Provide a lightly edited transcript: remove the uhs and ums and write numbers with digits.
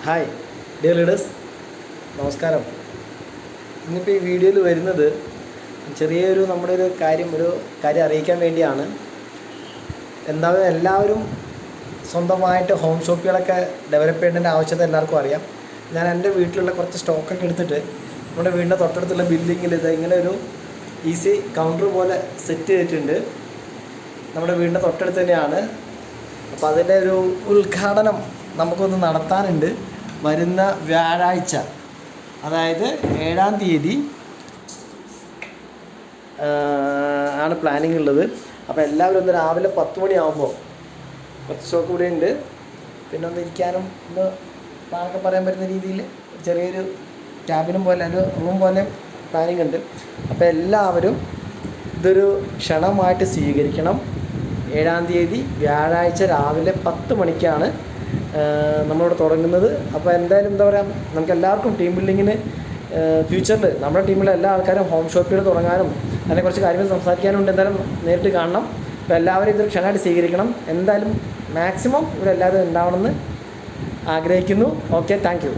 Hi dear leaders, നമസ്കാരം. ഇന്നിപ്പോൾ ഈ വീഡിയോയിൽ വരുന്നത് ചെറിയൊരു നമ്മുടെ ഒരു കാര്യം അറിയിക്കാൻ വേണ്ടിയാണ്. എന്തായാലും എല്ലാവരും സ്വന്തമായിട്ട് ഹോം ഷോപ്പുകളൊക്കെ ഡെവലപ്പ് ചെയ്യേണ്ടതിൻ്റെ ആവശ്യകത എല്ലാവർക്കും അറിയാം. ഞാൻ എൻ്റെ വീട്ടിലുള്ള കുറച്ച് സ്റ്റോക്കൊക്കെ എടുത്തിട്ട് നമ്മുടെ വീടിൻ്റെ തൊട്ടടുത്തുള്ള ബിൽഡിങ്ങിൽ ഇങ്ങനെ ഒരു ഈസി കൗണ്ടർ പോലെ സെറ്റ് ചെയ്തിട്ടുണ്ട്. നമ്മുടെ വീടിൻ്റെ തൊട്ടടുത്ത് തന്നെയാണ്. അപ്പോൾ അതിൻ്റെ ഒരു ഉദ്ഘാടനം നമുക്കൊന്ന് നടത്താനുണ്ട്. വരുന്ന വ്യാഴാഴ്ച, അതായത് 7-ാം തീയതി ആണ് പ്ലാനിങ് ഉള്ളത്. അപ്പോൾ എല്ലാവരും ഒന്ന് രാവിലെ 10 മണിയാകുമ്പോൾ, കുറച്ച് സ്റ്റോക്ക് കൂടെ ഉണ്ട്, പിന്നെ ഒന്ന് ഇരിക്കാനും ഒന്ന് പ്ലാനൊക്കെ പറയാൻ പറ്റുന്ന രീതിയിൽ ചെറിയൊരു ക്യാബിനും പോലെ ഒരു റൂം പോലെ പ്ലാനിങ് ഉണ്ട്. അപ്പോൾ എല്ലാവരും ഇതൊരു ക്ഷണമായിട്ട് സ്വീകരിക്കണം. 7-ാം തീയതി വ്യാഴാഴ്ച രാവിലെ 10 മണിക്കാണ് നമ്മളിവിടെ തുടങ്ങുന്നത്. അപ്പോൾ എന്തായാലും എന്താ പറയുക, നമുക്ക് എല്ലാവർക്കും ടീം ബിൽഡിങ്ങിന് ഫ്യൂച്ചറിൽ നമ്മുടെ ടീമിലെ എല്ലാ ആൾക്കാരും ഹോം ഷോപ്പുകൾ തുടങ്ങാനും അതിനെ കുറച്ച് കാര്യങ്ങൾ സംസാരിക്കാനും ഉണ്ട്. എന്തായാലും നേരിട്ട് കാണണം. അപ്പോൾ എല്ലാവരും ഇതൊരു ക്ഷണമായിട്ട് സ്വീകരിക്കണം. എന്തായാലും മാക്സിമം ഇവിടെ എല്ലാവരും ഉണ്ടാവണമെന്ന് ആഗ്രഹിക്കുന്നു. Okay, thank you.